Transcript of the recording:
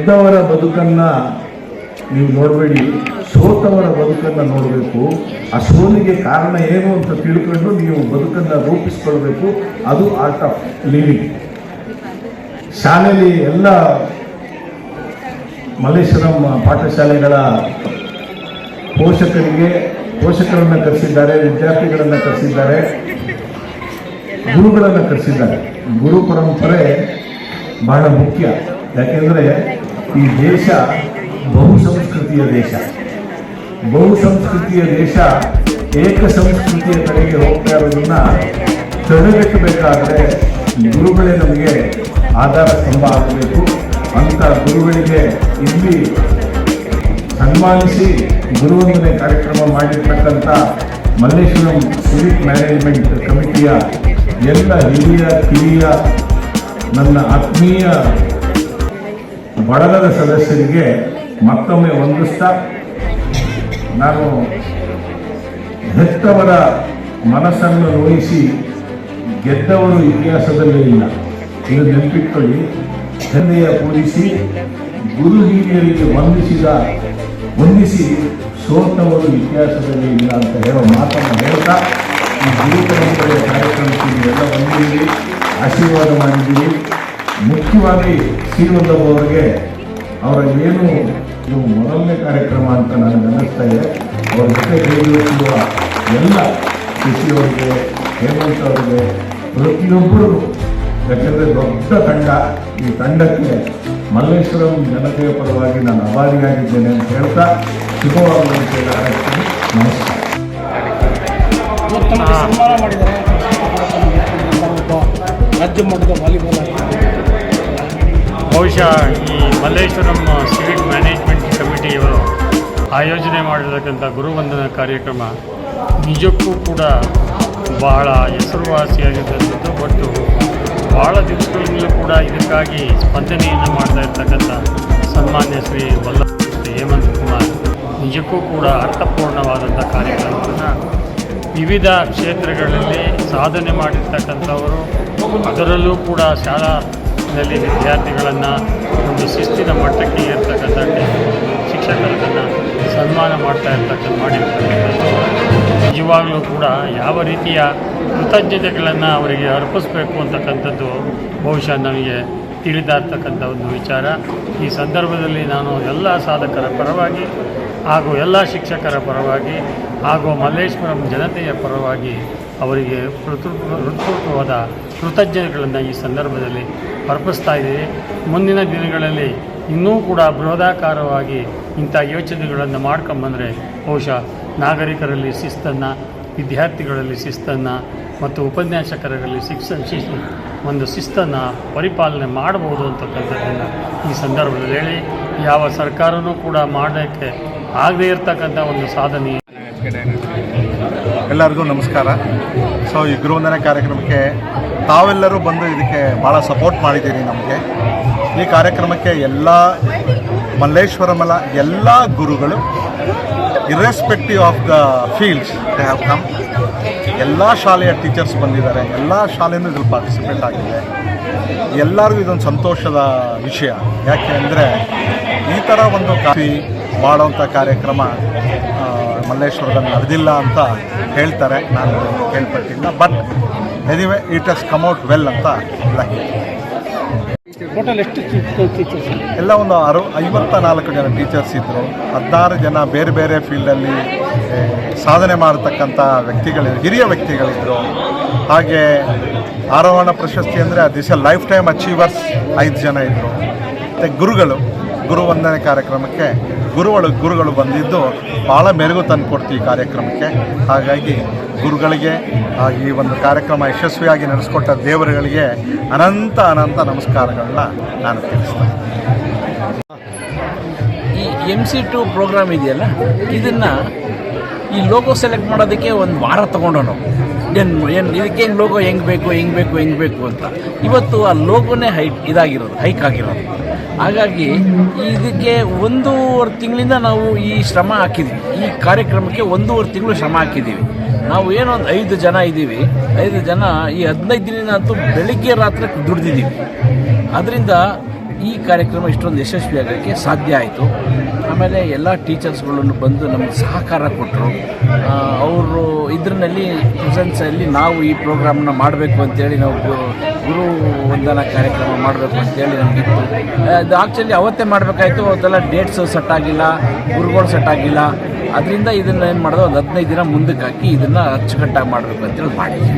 ಗೆದ್ದವರ ಬದುಕನ್ನು ನೀವು ನೋಡಬೇಡಿ, ಸೋತವರ ಬದುಕನ್ನು ನೋಡಬೇಕು. ಆ ಸೋಲಿಗೆ ಕಾರಣ ಏನು ಅಂತ ತಿಳ್ಕೊಂಡು ನೀವು ಬದುಕನ್ನು ರೂಪಿಸ್ಕೊಳ್ಬೇಕು. ಅದು ಆರ್ಟ್ ಆಫ್ ಲಿವಿಂಗ್. ಶಾಲೆಯಲ್ಲಿ ಎಲ್ಲ ಮಲ್ಲೇಶ್ವರಂ ಪಾಠಶಾಲೆಗಳ ಪೋಷಕರನ್ನು ಕರೆಸಿದ್ದಾರೆ, ವಿದ್ಯಾರ್ಥಿಗಳನ್ನು ಕರೆಸಿದ್ದಾರೆ, ಗುರುಗಳನ್ನು ಕರೆಸಿದ್ದಾರೆ. ಗುರು ಪರಂಪರೆ ಬಹಳ ಮುಖ್ಯ. ಯಾಕೆಂದರೆ ಈ ದೇಶ ಬಹುಸಂಸ್ಕೃತಿಯ ದೇಶ. ಏಕ ಸಂಸ್ಕೃತಿಯ ಕಡೆಗೆ ಹೋಗ್ತಾ ಇರೋದನ್ನು ತಡೆಗಟ್ಟಬೇಕಾದ್ರೆ ಗುರುಗಳೇ ನಮಗೆ ಆಧಾರ ಸ್ತಂಭ ಆಗಬೇಕು. ಅಂಥ ಗುರುಗಳಿಗೆ ಇಲ್ಲಿ ಸನ್ಮಾನಿಸಿ ಗುರುವಂದನೆ ಕಾರ್ಯಕ್ರಮ ಮಾಡಿರ್ತಕ್ಕಂಥ ಮಲ್ಲೇಶ್ವರಂ ಸಿವಿಕ್ ಮ್ಯಾನೇಜ್ಮೆಂಟ್ ಕಮಿಟಿಯ ಎಲ್ಲ ಹಿರಿಯ ಕಿರಿಯ ನನ್ನ ಆತ್ಮೀಯ ಬಳಗದ ಸದಸ್ಯರಿಗೆ ಮತ್ತೊಮ್ಮೆ ವಂದಿಸ್ತಾ, ನಾನು ಹೆತ್ತವರ ಮನಸ್ಸನ್ನು ನೋಯಿಸಿ ಗೆದ್ದವರು ಇತಿಹಾಸದಲ್ಲೇ ಇಲ್ಲ. ಇದು ನೆನಪಿಟ್ಕೊಳ್ಳಿ. ತಂದೆಯ ಪೂಜಿಸಿ ಗುರು ಹಿರಿಯರಿಗೆ ವಂದಿಸಿ ಸೋತವರು ಇತಿಹಾಸದಲ್ಲಿ ಇಲ್ಲ ಅಂತ ಹೇಳೋ ಮಾತನ್ನು ಹೇಳ್ತಾ, ಈ ಗುರು ಪರಂಪರೆಯ ಕಾರ್ಯಕ್ರಮಕ್ಕೆ ನೀವೆಲ್ಲ ಬಂದಿದ್ದೀರಿ, ಆಶೀರ್ವಾದ ಮಾಡಿದ್ದೀರಿ. ಮುಖ್ಯವಾಗಿ ಶ್ರೀವಲ್ಲಭ ಅವರಿಗೆ ಅವರ ಏನು ಇದು ಮೊದಲನೇ ಕಾರ್ಯಕ್ರಮ ಅಂತ ನನಗೆ ಅನ್ನಿಸ್ತಾ ಇದೆ. ಅವರ ಜೊತೆ ಕೈಗೊಳ್ಳುವ ಎಲ್ಲ ಶಶಿಯವರಿಗೆ, ಹೇಮಂತ್ ಅವರಿಗೆ, ಪ್ರತಿಯೊಬ್ಬರು, ಯಾಕೆಂದರೆ ದೊಡ್ಡ ತಂಡ. ಈ ತಂಡಕ್ಕೆ ಮಲ್ಲೇಶ್ವರಂ ಜನತೆಯ ಪರವಾಗಿ ನಾನು ಆಭಾರಿಯಾಗಿದ್ದೇನೆ ಅಂತ ಹೇಳ್ತಾ ಶುಭವಾಗುವಂತೆ ಕಾರ್ಯಕ್ರಮ. ನಮಸ್ಕಾರ. ಸನ್ಮಾನ ಮಾಡಿದ್ದಾರೆ ರಾಜ್ಯ ಮಟ್ಟದ ವಾಲಿಬಾಲ್. ಬಹುಶಃ ಈ ಮಲ್ಲೇಶ್ವರಂ ಸಿವಿಕ್ ಮ್ಯಾನೇಜ್ಮೆಂಟ್ ಕಮಿಟಿಯವರು ಆಯೋಜನೆ ಮಾಡಿರತಕ್ಕಂಥ ಗುರುವಂದನಾ ಕಾರ್ಯಕ್ರಮ ನಿಜಕ್ಕೂ ಕೂಡ ಬಹಳ ಹೆಸರುವಾಸಿಯಾಗಿದ್ದಂಥದ್ದು. ಮತ್ತು ಭಾಳ ದಿವಸಗಳಿಂದಲೂ ಕೂಡ ಇದಕ್ಕಾಗಿ ಸ್ಪಂದನೆಯನ್ನು ಮಾಡ್ತಾ ಇರ್ತಕ್ಕಂಥ ಸನ್ಮಾನ್ಯ ಶ್ರೀ ಶ್ರೀ ಹೇಮಂತ್ ಕುಮಾರ್ ನಿಜಕ್ಕೂ ಕೂಡ ಅರ್ಥಪೂರ್ಣವಾದಂಥ ಕಾರ್ಯಕ್ರಮವನ್ನು ವಿವಿಧ ಕ್ಷೇತ್ರಗಳಲ್ಲಿ ಸಾಧನೆ ಮಾಡಿರ್ತಕ್ಕಂಥವರು, ಅದರಲ್ಲೂ ಕೂಡ ಶಾಲಾದಲ್ಲಿ ವಿದ್ಯಾರ್ಥಿಗಳನ್ನು ಒಂದು ಶಿಸ್ತಿನ ಮಟ್ಟಕ್ಕೆ ಏರ್ತಕ್ಕಂಥ ಶಿಕ್ಷಕರನ್ನು ಸನ್ಮಾನ ಮಾಡಿರ್ತಕ್ಕಂಥದ್ದು ನಿಜವಾಗಲೂ ಕೂಡ ಯಾವ ರೀತಿಯ ಕೃತಜ್ಞತೆಗಳನ್ನು ಅವರಿಗೆ ಅರ್ಪಿಸಬೇಕು ಅಂತಕ್ಕಂಥದ್ದು ಬಹುಶಃ ನಮಗೆ ತಿಳಿತಾ ಇರ್ತಕ್ಕಂಥ ಒಂದು ವಿಚಾರ. ಈ ಸಂದರ್ಭದಲ್ಲಿ ನಾನು ಎಲ್ಲ ಸಾಧಕರ ಪರವಾಗಿ ಹಾಗೂ ಎಲ್ಲ ಶಿಕ್ಷಕರ ಪರವಾಗಿ ಹಾಗೂ ಮಲ್ಲೇಶ್ವರಂ ಜನತೆಯ ಪರವಾಗಿ ಅವರಿಗೆ ಹೃತ್ಪೂರ್ವಕವಾದ ಕೃತಜ್ಞತೆಗಳನ್ನು ಈ ಸಂದರ್ಭದಲ್ಲಿ ಅರ್ಪಿಸ್ತಾ ಇದ್ದೀವಿ. ಮುಂದಿನ ದಿನಗಳಲ್ಲಿ ಇನ್ನೂ ಕೂಡ ಬೃಹದಾಕಾರವಾಗಿ ಇಂಥ ಯೋಚನೆಗಳನ್ನು ಮಾಡ್ಕೊಂಬಂದರೆ ಬಹುಶಃ ನಾಗರಿಕರಲ್ಲಿ ಶಿಸ್ತನ್ನು, ವಿದ್ಯಾರ್ಥಿಗಳಲ್ಲಿ ಶಿಸ್ತನ್ನು ಮತ್ತು ಉಪನ್ಯಾಸಕರಲ್ಲಿ ಒಂದು ಶಿಸ್ತನ್ನು ಪರಿಪಾಲನೆ ಮಾಡಬಹುದು ಅಂತಕ್ಕಂಥದ್ದನ್ನು ಈ ಸಂದರ್ಭದಲ್ಲಿ ಹೇಳಿ, ಯಾವ ಸರ್ಕಾರವೂ ಕೂಡ ಮಾಡೋಕ್ಕೆ ಆಗದೇ ಇರತಕ್ಕಂಥ ಒಂದು ಸಾಧನೆ. ಎಲ್ಲರಿಗೂ ನಮಸ್ಕಾರ. ಈ ಗುರುವಂದನೆ ಕಾರ್ಯಕ್ರಮಕ್ಕೆ ತಾವೆಲ್ಲರೂ ಬಂದು ಇದಕ್ಕೆ ಭಾಳ ಸಪೋರ್ಟ್ ಮಾಡಿದ್ದೀರಿ. ನಮಗೆ ಈ ಕಾರ್ಯಕ್ರಮಕ್ಕೆ ಎಲ್ಲ ಮಲ್ಲೇಶ್ವರಮಲ್ಲ ಎಲ್ಲ ಗುರುಗಳು irrespective of the fields they have come. ಎಲ್ಲ ಶಾಲೆಯ ಟೀಚರ್ಸ್ ಬಂದಿದ್ದಾರೆ, ಎಲ್ಲ ಶಾಲೆಯೂ ಇದ್ರಲ್ಲಿ ಪಾರ್ಟಿಸಿಪೇಟ್ ಆಗಿದೆ. ಎಲ್ಲರಿಗೂ ಇದೊಂದು ಸಂತೋಷದ ವಿಷಯ. ಯಾಕೆ ಅಂದರೆ ಈ ಥರ ಒಂದು ಮಾಡೋವಂಥ ಕಾರ್ಯಕ್ರಮ ಮಲ್ಲೇಶ್ವರದಲ್ಲಿ ನಡೆದಿಲ್ಲ ಅಂತ ಹೇಳ್ತಾರೆ, ನಾನು ಕೇಳ್ಪಟ್ಟಿಲ್ಲ. But anyway it has come out well ಅಂತ ಎಲ್ಲ ಟೋಟಲ್ ಎಷ್ಟು ಟೀಚರ್ಸ್? ಎಲ್ಲ ಒಂದು 54 ಜನ ಟೀಚರ್ಸ್ ಇದ್ದರು. 16 ಜನ ಬೇರೆ ಬೇರೆ ಫೀಲ್ಡಲ್ಲಿ ಸಾಧನೆ ಮಾಡತಕ್ಕಂಥ ವ್ಯಕ್ತಿಗಳಿದ್ರು, ಹಿರಿಯ ವ್ಯಕ್ತಿಗಳಿದ್ದರು. ಹಾಗೆ ಆರೋಹಣ ಪ್ರಶಸ್ತಿ ಅಂದರೆ ದಿಸ್ ಲೈಫ್ ಟೈಮ್ ಅಚೀವರ್ಸ್ 5 ಜನ ಇದ್ದರು. ಮತ್ತು ಗುರುವಂದನೆ ಕಾರ್ಯಕ್ರಮಕ್ಕೆ ಗುರುಗಳು ಬಂದಿದ್ದು ಭಾಳ ಮೆರುಗು ತಂದುಕೊಡ್ತೀವಿ ಕಾರ್ಯಕ್ರಮಕ್ಕೆ. ಹಾಗಾಗಿ ಗುರುಗಳಿಗೆ ಈ ಒಂದು ಕಾರ್ಯಕ್ರಮ ಯಶಸ್ವಿಯಾಗಿ ನಡೆಸ್ಕೊಟ್ಟ ದೇವರುಗಳಿಗೆ ಅನಂತ ನಮಸ್ಕಾರಗಳನ್ನ ನಾನು ತಿಳಿಸ್ತೇನೆ. ಈ MC2 ಪ್ರೋಗ್ರಾಮ್ ಇದೆಯಲ್ಲ, ಇದನ್ನು ಈ ಲೋಗೋ ಸೆಲೆಕ್ಟ್ ಮಾಡೋದಕ್ಕೆ ಒಂದು ವಾರ ತೊಗೊಂಡು ನಾವು ಇದಕ್ಕೇನು ಲೋಗೋ ಹೆಂಗೆ ಬೇಕು ಅಂತ. ಇವತ್ತು ಆ ಲೋಗೋನೇ ಹೈಕ್ ಆಗಿರೋದು. ಹಾಗಾಗಿ ಇದಕ್ಕೆ 1.5 ತಿಂಗಳಿಂದ ನಾವು ಈ ಶ್ರಮ ಹಾಕಿದ್ವಿ. ಈ ಕಾರ್ಯಕ್ರಮಕ್ಕೆ 1.5 ತಿಂಗಳು ಶ್ರಮ ಹಾಕಿದ್ದೀವಿ. ನಾವು ಏನೋ ಒಂದು 5 ಜನ ಇದ್ದೀವಿ. 5 ಜನ ಈ 15 ದಿನ ಅಂತೂ ಬೆಳಿಗ್ಗೆ ರಾತ್ರಿ ದುಡ್ದಿದ್ದೀವಿ. ಅದರಿಂದ ಈ ಕಾರ್ಯಕ್ರಮ ಇಷ್ಟೊಂದು ಯಶಸ್ವಿಯಾಗೋಕ್ಕೆ ಸಾಧ್ಯ ಆಯಿತು. ಆಮೇಲೆ ಎಲ್ಲ ಟೀಚರ್ಸ್ಗಳನ್ನು ಬಂದು ನಮಗೆ ಸಹಕಾರ ಕೊಟ್ಟರು. ಅವರು ಇದರಲ್ಲಿ ಪ್ರೆಸೆನ್ಸಲ್ಲಿ ನಾವು ಈ ಪ್ರೋಗ್ರಾಮ್ನ ಮಾಡಬೇಕು ಅಂತೇಳಿ ನಾವು ಗುರು ವಂದನಾ ಕಾರ್ಯಕ್ರಮ ಮಾಡಬೇಕು ಅಂತೇಳಿ ನಮಗಿತ್ತು. ಅದು ಆ್ಯಕ್ಚುಲಿ ಅವತ್ತೇ ಮಾಡಬೇಕಾಯ್ತು, ಅವತ್ತೆಲ್ಲ ಡೇಟ್ಸು ಸೆಟ್ ಆಗಿಲ್ಲ, ಗುರುಗಳು ಸೆಟ್ ಆಗಿಲ್ಲ. ಅದರಿಂದ ಇದನ್ನು ಏನು ಮಾಡೋದು, ಒಂದು 15 ದಿನ ಮುಂದಕ್ಕೆ ಹಾಕಿ ಇದನ್ನು ಅಚ್ಚುಕಟ್ಟಾಗಿ ಮಾಡಬೇಕು ಅಂತೇಳಿ ಮಾಡಿದ್ವಿ.